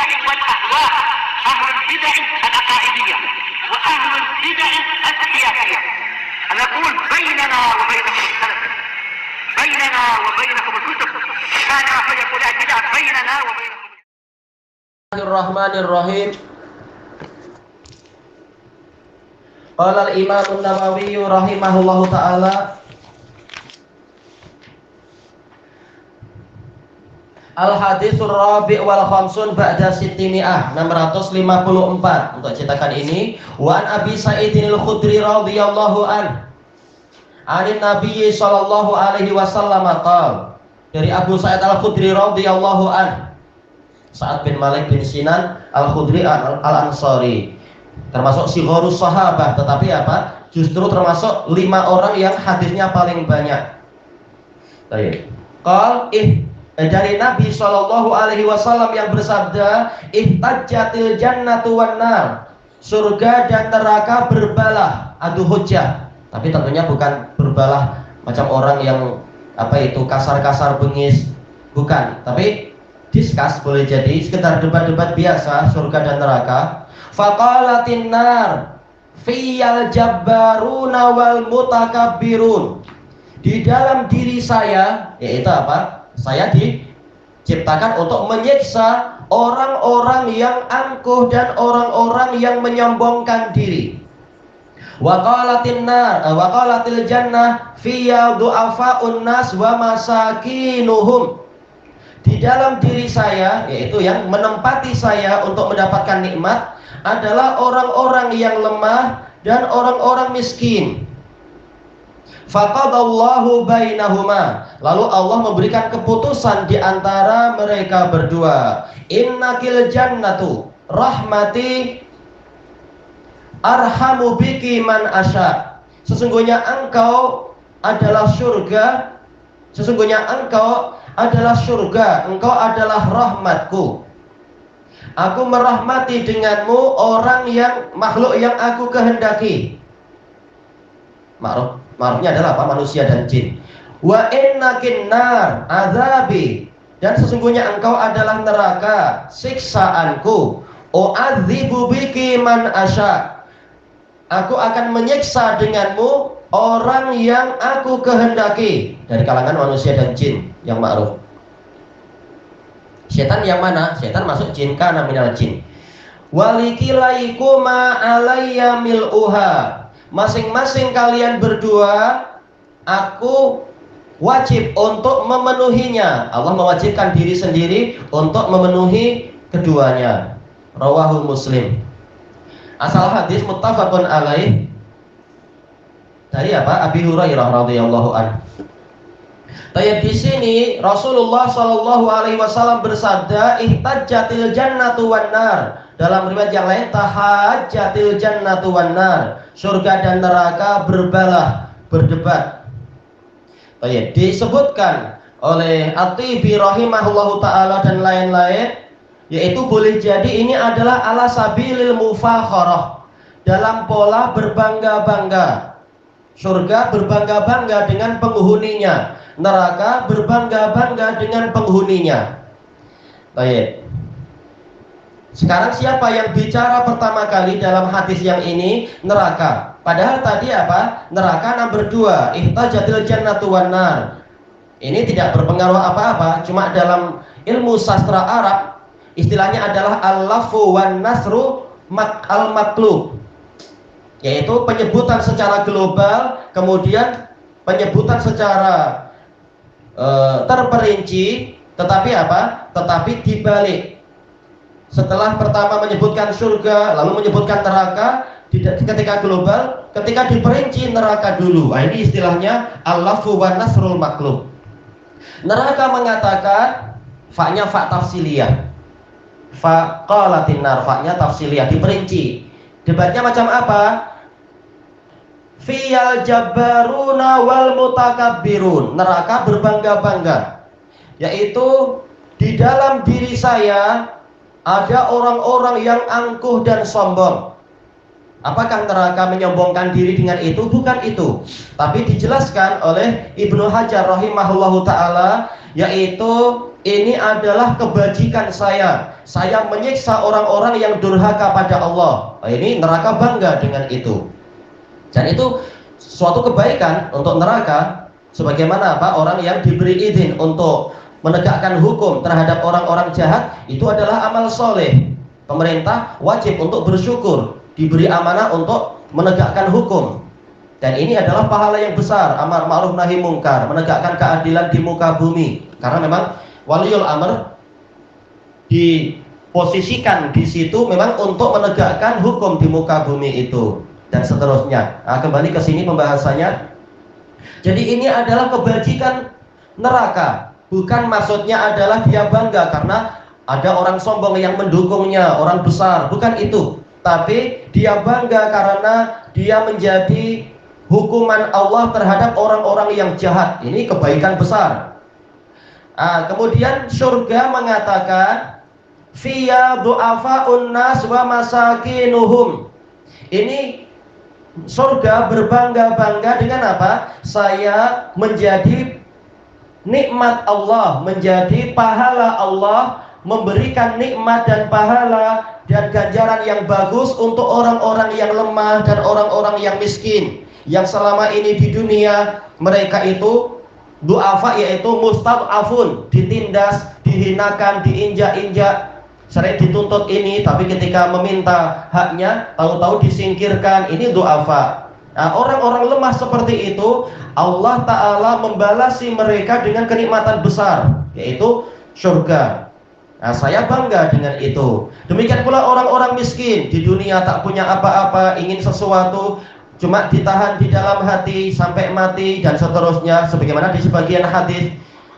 البدع والأهواء، أهل البدع العقائدية وأهل البدع السياسية. نقول بيننا وبينكم السلف، بيننا وبينكم الكتب، كان فيقول البدع بيننا وبينكم. Bismillahirrahmanirrahim. Qala al-Imam an-Nawawi rahimahullahu ta'ala, Al-Haditsur Rabi' wal Khamsun ba'da Sittimi'ah, 654 untuk cetakan ini. Wa an Abi Sa'idin al-Khudri radhiyallahu an, anin Nabi sallallahu alaihi wasallam qala, dari Abu Sa'id al-Khudri radhiyallahu an, Sa'ad bin Malik bin Sinan al-Khudri al-Ansari, termasuk sigharus sahabah, tetapi apa? Justru termasuk 5 orang yang hadisnya paling banyak. Baik. Dari Nabi sallallahu alaihi wasallam yang bersabda, ihtajjatil jannatu wan nar, surga dan neraka berbalah, adu hujjah. Tapi tentunya bukan berbalah macam orang yang kasar-kasar bengis, bukan, tapi diskus, boleh jadi sekedar debat-debat biasa surga dan neraka. Faqalatin nar fiyal jabbaruna wal mutakabbirun, di dalam diri saya, yaitu apa? Saya diciptakan untuk menyiksa orang-orang yang angkuh dan orang-orang yang menyombongkan diri. Waqalatin nar waqalatil jannah fiyal du'afaun nas wa masakinuhum, di dalam diri saya, yaitu yang menempati saya untuk mendapatkan nikmat, adalah orang-orang yang lemah dan orang-orang miskin. Faqadallahu bainahuma, lalu Allah memberikan keputusan di antara mereka berdua. Innakil jannatu rahmati arhamu biki man asya, sesungguhnya engkau adalah surga, sesungguhnya engkau adalah surga, engkau adalah rahmatku. Aku merahmati denganmu orang yang makhluk yang aku kehendaki. Ma'rufnya adalah apa? Manusia dan jin. Wa innakin nar azabi, dan sesungguhnya engkau adalah neraka siksaanku. U'adzibu biki man asya, aku akan menyiksa denganmu orang yang aku kehendaki dari kalangan manusia dan jin yang ma'ruf. Setan yang mana? Setan masuk jin, kana minal jin. Walikilaikuma alayya mil'uha, masing-masing kalian berdua aku wajib untuk memenuhinya. Allah mewajibkan diri sendiri untuk memenuhi keduanya. Rawahu Muslim. Asal hadis muttafaqun alaih, dari apa? Abi Hurairah radhiyallahu anhu. Tayyib, di sini Rasulullah sallallahu alaihi wasallam bersabda, ihtajjatil jannatu wan nar. Dalam riwayat yang lain, tahajjatil jannatu wan nar, surga dan neraka berbalah, berdebat. Tayyib, disebutkan oleh At-Tibi rahimahullahu taala dan lain-lain, yaitu boleh jadi ini adalah ala sabilil mufakharah, dalam pola berbangga-bangga. Surga berbangga-bangga dengan penghuninya, neraka berbangga-bangga dengan penghuninya. Baik. Sekarang siapa yang bicara pertama kali dalam hadis yang ini? Neraka. Padahal tadi apa? Neraka nomor 2, ihtajatil jannatu wan nar. Ini tidak berpengaruh apa-apa, cuma dalam ilmu sastra Arab istilahnya adalah al-lafu wan nasru al-matlub, yaitu penyebutan secara global, kemudian penyebutan secara terperinci, tetapi apa? Tetapi dibalik. Setelah pertama menyebutkan surga, lalu menyebutkan neraka, ketika global, ketika diperinci neraka dulu. Nah, ini istilahnya al-lafu wan nasrul maklub. Neraka mengatakan, fa-nya fa tafsiliyah. Faqalatin nar, fa-nya tafsiliyah, diperinci. Debatnya macam apa? Fiyal jabbaruna wal mutakabbirun, neraka berbangga-bangga, yaitu di dalam diri saya ada orang-orang yang angkuh dan sombong. Apakah neraka menyombongkan diri dengan itu? Bukan itu. Tapi dijelaskan oleh Ibnu Hajar rahimahullahu ta'ala, yaitu ini adalah kebajikan saya. Saya menyiksa orang-orang yang durhaka pada Allah. Ini neraka bangga dengan itu. Dan itu suatu kebaikan untuk neraka. Sebagaimana apa? Orang yang diberi izin untuk menegakkan hukum terhadap orang-orang jahat, itu adalah amal soleh. Pemerintah wajib untuk bersyukur diberi amanah untuk menegakkan hukum. Dan ini adalah pahala yang besar, amar ma'ruf nahi mungkar, menegakkan keadilan di muka bumi. Karena memang waliul amr diposisikan di situ memang untuk menegakkan hukum di muka bumi itu, dan seterusnya. Nah, kembali ke sini pembahasannya. Jadi ini adalah kebajikan neraka. Bukan maksudnya adalah dia bangga karena ada orang sombong yang mendukungnya, orang besar. Bukan itu. Tapi dia bangga karena dia menjadi hukuman Allah terhadap orang-orang yang jahat. Ini kebaikan besar. Kemudian surga mengatakan fiya du'afa'un nas wa masakinuhum. Ini surga berbangga-bangga dengan apa? Saya menjadi nikmat Allah, menjadi pahala Allah, memberikan nikmat dan pahala dan ganjaran yang bagus untuk orang-orang yang lemah dan orang-orang yang miskin, yang selama ini di dunia mereka itu du'afa, yaitu mustad'afun, ditindas, dihinakan, diinjak-injak, sering dituntut ini, tapi ketika meminta haknya tahu-tahu disingkirkan. Ini du'afa. Nah, orang-orang lemah seperti itu Allah Ta'ala membalasi mereka dengan kenikmatan besar, yaitu surga. Nah, saya bangga dengan itu. Demikian pula orang-orang miskin di dunia, tak punya apa-apa, ingin sesuatu, cuma ditahan di dalam hati sampai mati dan seterusnya. Sebagaimana di sebagian hadis,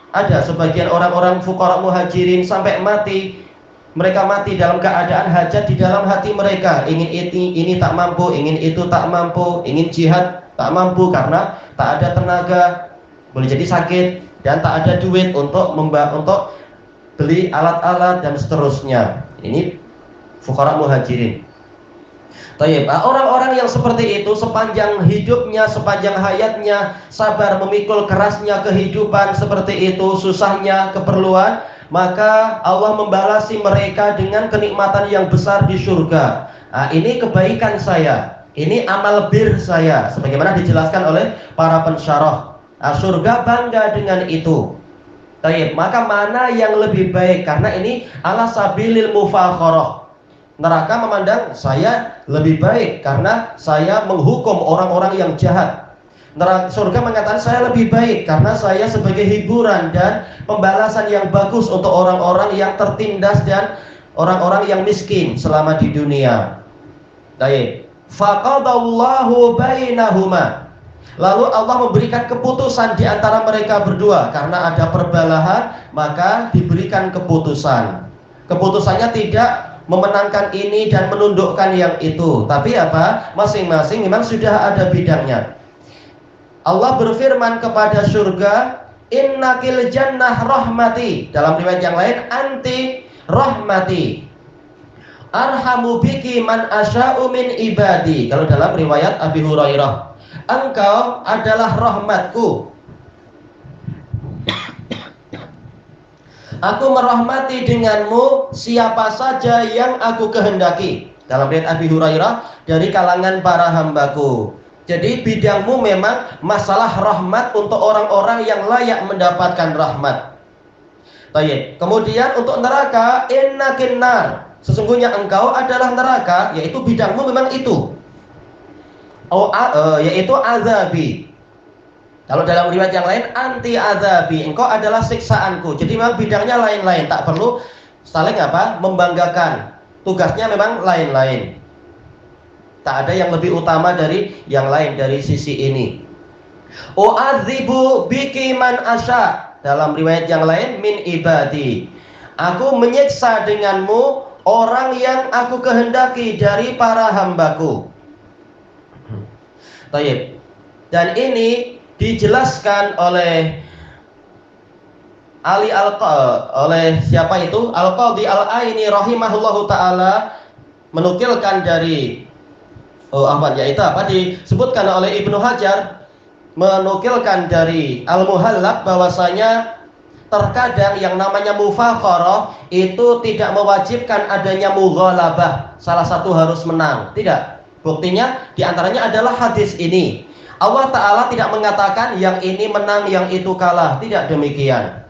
ada sebagian orang-orang fuqara muhajirin sampai mati, mereka mati dalam keadaan hajat di dalam hati mereka. Ingin ini tak mampu, ingin itu tak mampu, ingin jihad tak mampu karena tak ada tenaga, boleh jadi sakit, dan tak ada duit untuk beli alat-alat dan seterusnya. Ini fuqara muhajirin. Tayyib. Orang-orang yang seperti itu sepanjang hidupnya, sepanjang hayatnya sabar memikul kerasnya kehidupan seperti itu, susahnya keperluan, maka Allah membalasi mereka dengan kenikmatan yang besar di surga. Ini kebaikan saya, ini amal bir saya, sebagaimana dijelaskan oleh para pensyarah. Surga bangga dengan itu. Tayyib. Maka mana yang lebih baik? Karena ini ala sabilil mufakharah. Neraka memandang saya lebih baik karena saya menghukum orang-orang yang jahat. Surga mengatakan saya lebih baik karena saya sebagai hiburan dan pembalasan yang bagus untuk orang-orang yang tertindas dan orang-orang yang miskin selama di dunia. Baik. Faqadallahu bainahuma. Lalu Allah memberikan keputusan di antara mereka berdua. Karena ada perbelahan, maka diberikan keputusan. Keputusannya tidak memenangkan ini dan menundukkan yang itu, tapi apa? Masing-masing memang sudah ada bidangnya. Allah berfirman kepada surga, innakil jannah rahmati. Dalam riwayat yang lain, anti rahmati, arhamu biki man asya'u min ibadi. Kalau dalam riwayat Abi Hurairah, engkau adalah rahmatku, aku merahmati denganmu siapa saja yang aku kehendaki. Dalam riwayat Abi Hurairah, dari kalangan para hambaku. Jadi bidangmu memang masalah rahmat untuk orang-orang yang layak mendapatkan rahmat. Baik. Kemudian untuk neraka, innakin nar, sesungguhnya engkau adalah neraka, yaitu bidangmu memang itu. Yaitu azabi. Kalau dalam riwayat yang lain, anti azabi, engkau adalah siksaanku. Jadi memang bidangnya lain-lain, tak perlu saling membanggakan. Tugasnya memang lain-lain. Tak ada yang lebih utama dari yang lain dari sisi ini. U'adzibu biki man asya. Dalam riwayat yang lain, min ibadi, aku menyiksa denganmu orang yang aku kehendaki dari para hambaku. Tayyib. Dan ini dijelaskan oleh oleh siapa itu? Al-Qadhi Al-Aini rahimahullahu taala menukilkan dari yaitu disebutkan oleh Ibnu Hajar, menukilkan dari Al-Muhallab bahwasanya terkadang yang namanya mufakharah itu tidak mewajibkan adanya mughalabah, salah satu harus menang, tidak. Buktinya diantaranya adalah hadis ini. Allah Ta'ala tidak mengatakan yang ini menang, yang itu kalah, tidak demikian.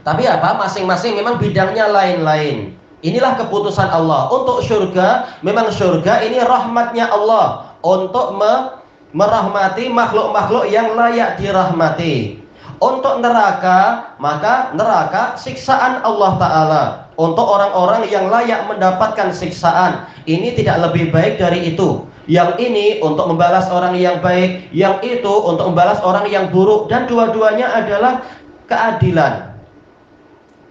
Tapi apa? Masing-masing memang bidangnya lain-lain. Inilah keputusan Allah. Untuk surga, memang surga ini rahmatnya Allah untuk merahmati makhluk-makhluk yang layak dirahmati. Untuk neraka, maka neraka siksaan Allah Ta'ala. Untuk orang-orang yang layak mendapatkan siksaan, ini tidak lebih baik dari itu. Yang ini untuk membalas orang yang baik, yang itu untuk membalas orang yang buruk, dan dua-duanya adalah keadilan.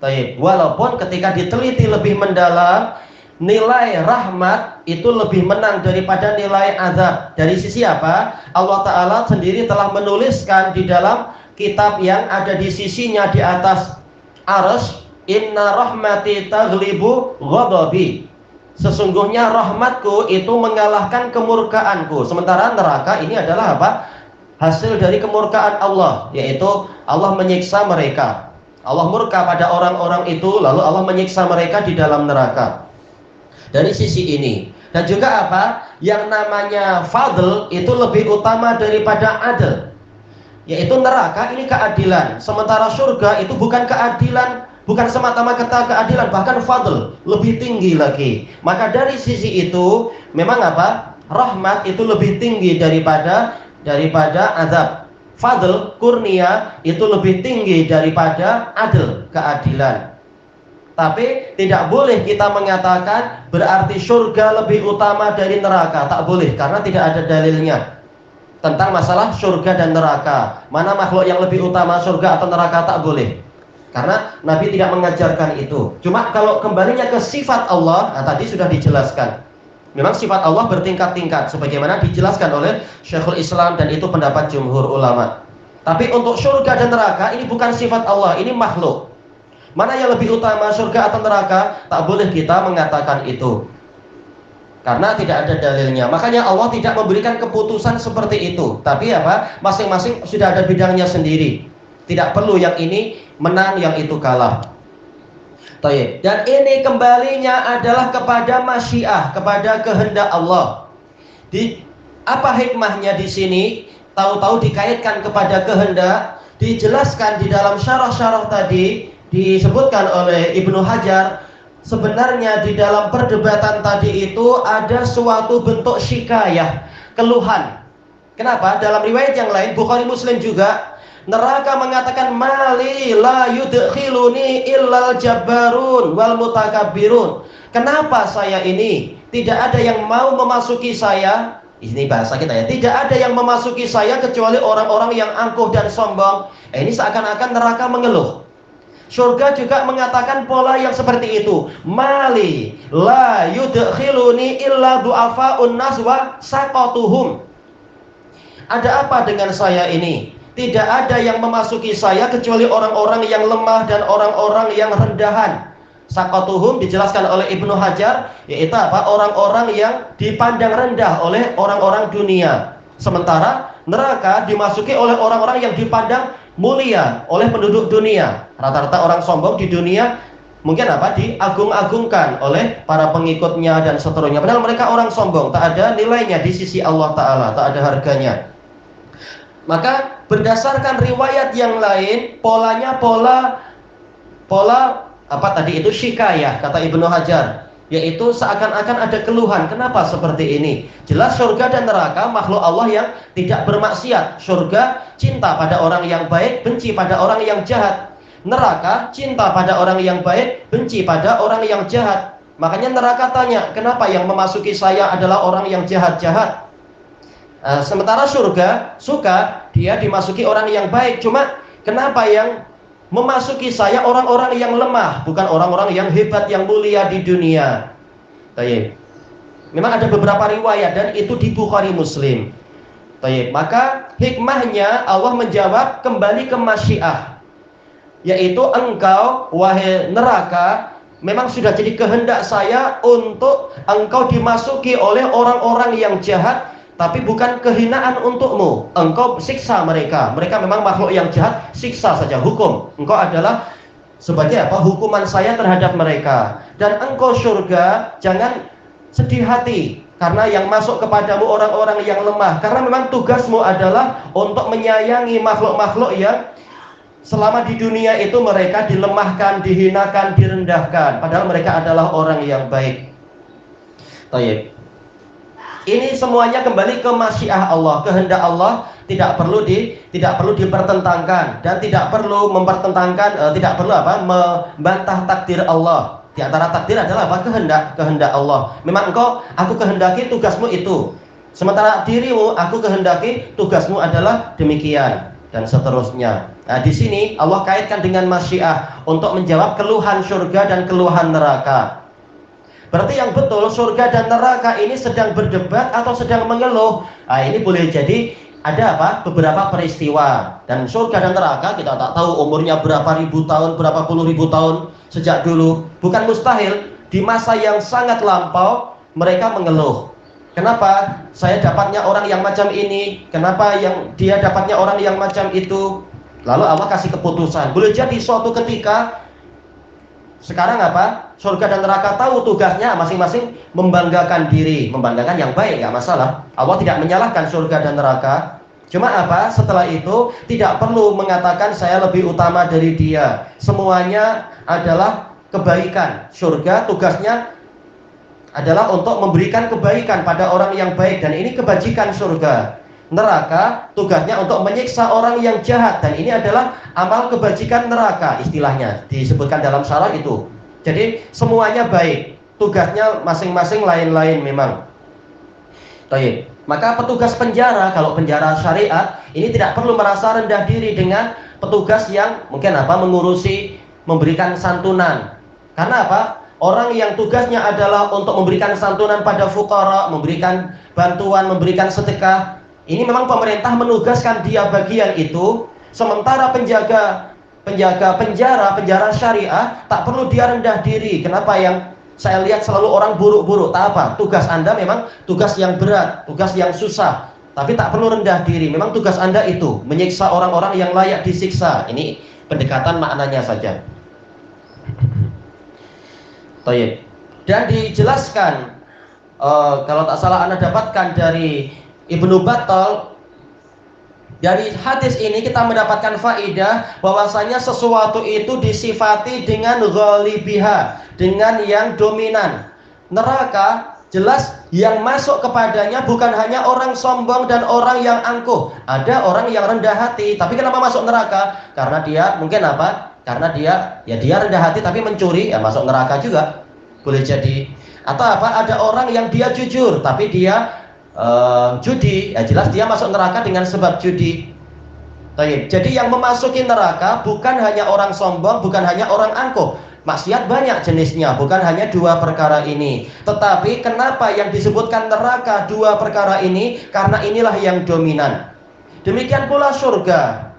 Baik, walaupun ketika diteliti lebih mendalam, nilai rahmat itu lebih menang daripada nilai azab. Dari sisi apa? Allah Ta'ala sendiri telah menuliskan di dalam kitab yang ada di sisinya di atas arsy, inna rahmati taghlibu ghadabi. Sesungguhnya rahmatku itu mengalahkan kemurkaanku. Sementara neraka ini adalah apa? Hasil dari kemurkaan Allah, yaitu Allah menyiksa mereka. Allah murka pada orang-orang itu, lalu Allah menyiksa mereka di dalam neraka. Dari sisi ini. Dan juga apa? Yang namanya fadl itu lebih utama daripada adl, yaitu neraka ini keadilan, sementara surga itu bukan keadilan, bukan semata-mata keadilan, bahkan fadl, lebih tinggi lagi. Maka dari sisi itu memang apa? Rahmat itu lebih tinggi daripada azab. Fadl, kurnia itu lebih tinggi daripada adil, keadilan. Tapi tidak boleh kita mengatakan berarti surga lebih utama dari neraka. Tak boleh, karena tidak ada dalilnya tentang masalah surga dan neraka. Mana makhluk yang lebih utama, surga atau neraka, tak boleh. Karena Nabi tidak mengajarkan itu. Cuma kalau kembalinya ke sifat Allah, nah tadi sudah dijelaskan. Memang sifat Allah bertingkat-tingkat sebagaimana dijelaskan oleh Syekhul Islam, dan itu pendapat jumhur ulama. Tapi untuk surga dan neraka ini bukan sifat Allah, ini makhluk. Mana yang lebih utama, surga atau neraka? Tak boleh kita mengatakan itu, karena tidak ada dalilnya. Makanya Allah tidak memberikan keputusan seperti itu. Tapi apa? Masing-masing sudah ada bidangnya sendiri. Tidak perlu yang ini menang, yang itu kalah. Dan ini kembalinya adalah kepada masyiah, kepada kehendak Allah. Apa hikmahnya di sini? Tahu-tahu dikaitkan kepada kehendak. Dijelaskan di dalam syarah-syarah tadi, disebutkan oleh Ibnu Hajar. Sebenarnya di dalam perdebatan tadi itu ada suatu bentuk syikayah, keluhan. Kenapa? Dalam riwayat yang lain, Bukhari Muslim juga, neraka mengatakan mali la yudkhiluni illal jabbarun wal mutakabbirun. Kenapa saya ini tidak ada yang mau memasuki saya? Ini bahasa kita ya. Tidak ada yang memasuki saya kecuali orang-orang yang angkuh dan sombong. Ini seakan-akan neraka mengeluh. Surga juga mengatakan pola yang seperti itu. Mali la yudkhiluni illa du'afa'un nas wa saqatuhum. Ada apa dengan saya ini? Tidak ada yang memasuki saya kecuali orang-orang yang lemah dan orang-orang yang rendahan. Saqatuhum dijelaskan oleh Ibnu Hajar, yaitu apa? Orang-orang yang dipandang rendah oleh orang-orang dunia. Sementara neraka dimasuki oleh orang-orang yang dipandang mulia oleh penduduk dunia. Rata-rata orang sombong di dunia mungkin apa? Diagung-agungkan oleh para pengikutnya dan seterusnya. Padahal mereka orang sombong, tak ada nilainya di sisi Allah Ta'ala, tak ada harganya. Maka berdasarkan riwayat yang lain, polanya pola apa tadi itu syikayah, kata Ibnu Hajar, yaitu seakan-akan ada keluhan. Kenapa seperti ini? Jelas surga dan neraka makhluk Allah yang tidak bermaksiat. Surga cinta pada orang yang baik, benci pada orang yang jahat. Neraka cinta pada orang yang baik, benci pada orang yang jahat. Makanya neraka tanya, kenapa yang memasuki saya adalah orang yang jahat-jahat? Sementara surga suka dia dimasuki orang yang baik. Cuma kenapa yang memasuki saya orang-orang yang lemah, bukan orang-orang yang hebat, yang mulia di dunia? Baik. Memang ada beberapa riwayat dan itu di Bukhari Muslim. Baik. Maka hikmahnya Allah menjawab kembali ke masyiah, yaitu engkau wahai neraka, memang sudah jadi kehendak saya untuk engkau dimasuki oleh orang-orang yang jahat, tapi bukan kehinaan untukmu. Engkau siksa mereka. Mereka memang makhluk yang jahat, siksa saja, hukum. Engkau adalah sebagai apa? Hukuman saya terhadap mereka. Dan engkau surga, jangan sedih hati karena yang masuk kepadamu orang-orang yang lemah. Karena memang tugasmu adalah untuk menyayangi makhluk-makhluk yang selama di dunia itu mereka dilemahkan, dihinakan, direndahkan. Padahal mereka adalah orang yang baik. Baik. Ini semuanya kembali ke masyiah Allah, kehendak Allah, tidak perlu dipertentangkan dan tidak perlu mempertentangkan, tidak perlu membantah takdir Allah. Di antara takdir adalah apa? Kehendak Allah. Memang aku kehendaki tugasmu itu. Sementara dirimu, aku kehendaki tugasmu adalah demikian dan seterusnya. Nah, di sini Allah kaitkan dengan masyiah untuk menjawab keluhan surga dan keluhan neraka. Berarti yang betul surga dan neraka ini sedang berdebat atau sedang mengeluh. Nah, ini boleh jadi ada beberapa peristiwa. Dan surga dan neraka kita tak tahu umurnya berapa ribu tahun, berapa puluh ribu tahun sejak dulu. Bukan mustahil di masa yang sangat lampau mereka mengeluh. Kenapa saya dapatnya orang yang macam ini? Kenapa yang dia dapatnya orang yang macam itu? Lalu Allah kasih keputusan. Boleh jadi suatu ketika sekarang surga dan neraka tahu tugasnya masing-masing membanggakan diri, membanggakan yang baik, nggak masalah. Allah tidak menyalahkan surga dan neraka. Cuma setelah itu tidak perlu mengatakan saya lebih utama dari dia. Semuanya adalah kebaikan. Surga tugasnya adalah untuk memberikan kebaikan pada orang yang baik, dan ini kebajikan surga. Neraka tugasnya untuk menyiksa orang yang jahat, dan ini adalah amal kebajikan neraka, istilahnya disebutkan dalam syarah itu. Jadi semuanya baik, tugasnya masing-masing lain-lain memang. Baik. Maka petugas penjara, kalau penjara syariat ini tidak perlu merasa rendah diri dengan petugas yang mungkin mengurusi, memberikan santunan. Karena orang yang tugasnya adalah untuk memberikan santunan pada fuqara, memberikan bantuan, memberikan sedekah, ini memang pemerintah menugaskan dia bagian itu. Sementara penjaga penjara syariah tak perlu dia rendah diri. Kenapa yang saya lihat selalu orang buruk-buruk? Tak apa, tugas Anda memang tugas yang berat, tugas yang susah, tapi tak perlu rendah diri. Memang tugas Anda itu menyiksa orang-orang yang layak disiksa. Ini pendekatan maknanya saja. Baik. Dan dijelaskan kalau tak salah Anda dapatkan dari Ibnu Battal, dari hadis ini kita mendapatkan faidah bahwasanya sesuatu itu disifati dengan ghalibiha, dengan yang dominan. Neraka jelas yang masuk kepadanya bukan hanya orang sombong dan orang yang angkuh. Ada orang yang rendah hati, tapi kenapa masuk neraka? Karena dia mungkin karena dia rendah hati tapi mencuri, ya masuk neraka juga. Boleh jadi. Atau ada orang yang dia jujur tapi dia judi, ya jelas dia masuk neraka dengan sebab judi. Jadi yang memasuki neraka bukan hanya orang sombong, bukan hanya orang angkuh. Maksiat banyak jenisnya, bukan hanya dua perkara ini. Tetapi kenapa yang disebutkan neraka dua perkara ini? Karena inilah yang dominan. Demikian pula surga.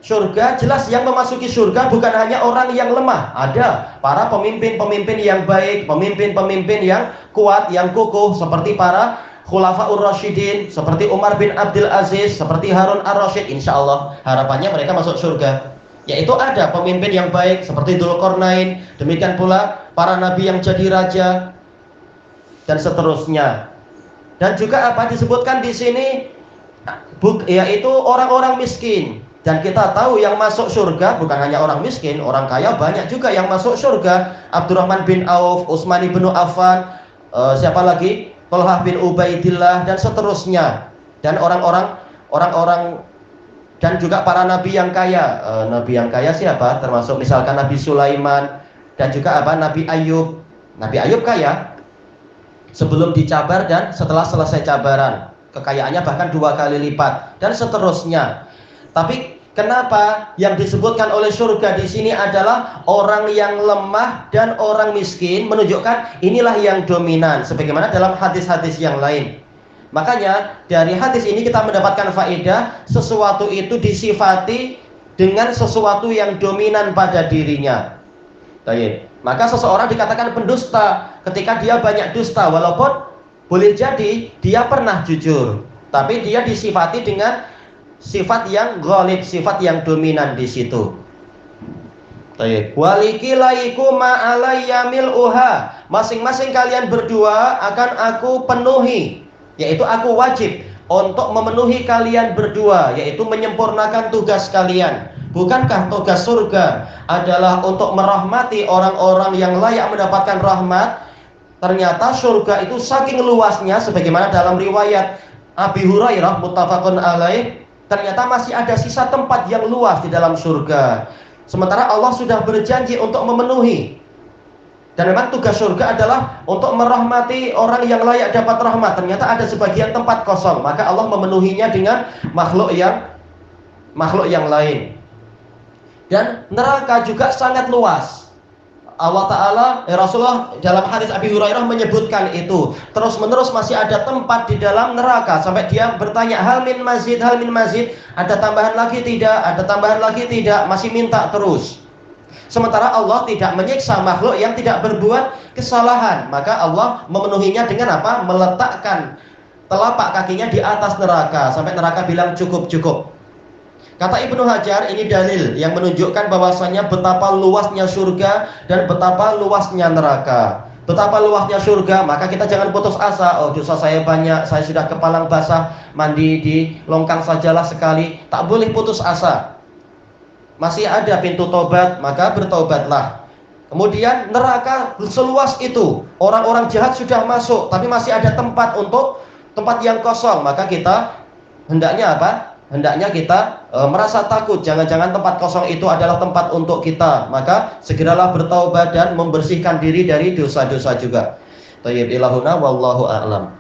Surga jelas yang memasuki surga bukan hanya orang yang lemah. Ada para pemimpin-pemimpin yang baik, pemimpin-pemimpin yang kuat, yang kukuh, seperti para Khulafaur Rasyidin, seperti Umar bin Abdul Aziz, seperti Harun ar-Rasyid. Insya Allah harapannya mereka masuk surga. Yaitu ada pemimpin yang baik seperti Dzulqarnain, demikian pula para nabi yang jadi raja dan seterusnya. Dan juga disebutkan di sini yaitu orang-orang miskin. Dan kita tahu yang masuk surga bukan hanya orang miskin, orang kaya banyak juga yang masuk surga. Abdurrahman bin Auf, Utsman bin Affan, siapa lagi? Thalhah bin Ubaidillah dan seterusnya. Dan orang-orang dan juga para nabi yang kaya. Nabi yang kaya siapa? Termasuk misalkan Nabi Sulaiman dan juga Nabi Ayub. Nabi Ayub kaya sebelum dicabar dan setelah selesai cabaran. Kekayaannya bahkan 2 kali lipat dan seterusnya. Tapi kenapa yang disebutkan oleh surga di sini adalah orang yang lemah dan orang miskin, menunjukkan inilah yang dominan sebagaimana dalam hadis-hadis yang lain. Makanya dari hadis ini kita mendapatkan faedah sesuatu itu disifati dengan sesuatu yang dominan pada dirinya. Baik. Maka seseorang dikatakan pendusta ketika dia banyak dusta, walaupun boleh jadi dia pernah jujur. tapi dia disifati dengan sifat yang ghalib, sifat yang dominan di situ. Baik. Walikilaiku ma'alayya mil'uha. Masing-masing kalian berdua akan aku penuhi, yaitu aku wajib untuk memenuhi kalian berdua, yaitu menyempurnakan tugas kalian. Bukankah tugas surga adalah untuk merahmati orang-orang yang layak mendapatkan rahmat? Ternyata surga itu saking luasnya, sebagaimana dalam riwayat Abi Hurairah muttafaqun alaih, ternyata masih ada sisa tempat yang luas di dalam surga. Sementara Allah sudah berjanji untuk memenuhi. Dan memang tugas surga adalah untuk merahmati orang yang layak dapat rahmat. Ternyata ada sebagian tempat kosong, maka Allah memenuhinya dengan makhluk yang lain. Dan neraka juga sangat luas. Allah Ta'ala, Rasulullah dalam hadis Abi Hurairah menyebutkan itu. Terus menerus masih ada tempat di dalam neraka, sampai dia bertanya, hal min mazid, hal min mazid, ada tambahan lagi tidak, ada tambahan lagi tidak, masih minta terus. Sementara Allah tidak menyiksa makhluk yang tidak berbuat kesalahan, maka Allah memenuhinya dengan apa? Meletakkan telapak kakinya di atas neraka, sampai neraka bilang cukup. Kata Ibnu Hajar, ini dalil yang menunjukkan bahwasanya betapa luasnya surga dan betapa luasnya neraka. Betapa luasnya surga, maka kita jangan putus asa. Oh, dosa saya banyak, saya sudah kepalang basah, mandi di longkang sajalah sekali. Tak boleh putus asa. Masih ada pintu tobat, maka bertobatlah. Kemudian neraka seluas itu, orang-orang jahat sudah masuk, tapi masih ada tempat yang kosong, maka kita hendaknya apa? Hendaknya kita merasa takut, jangan-jangan tempat kosong itu adalah tempat untuk kita. Maka segeralah bertaubat dan membersihkan diri dari dosa-dosa juga. Thayyib ilahuna wallahu a'lam.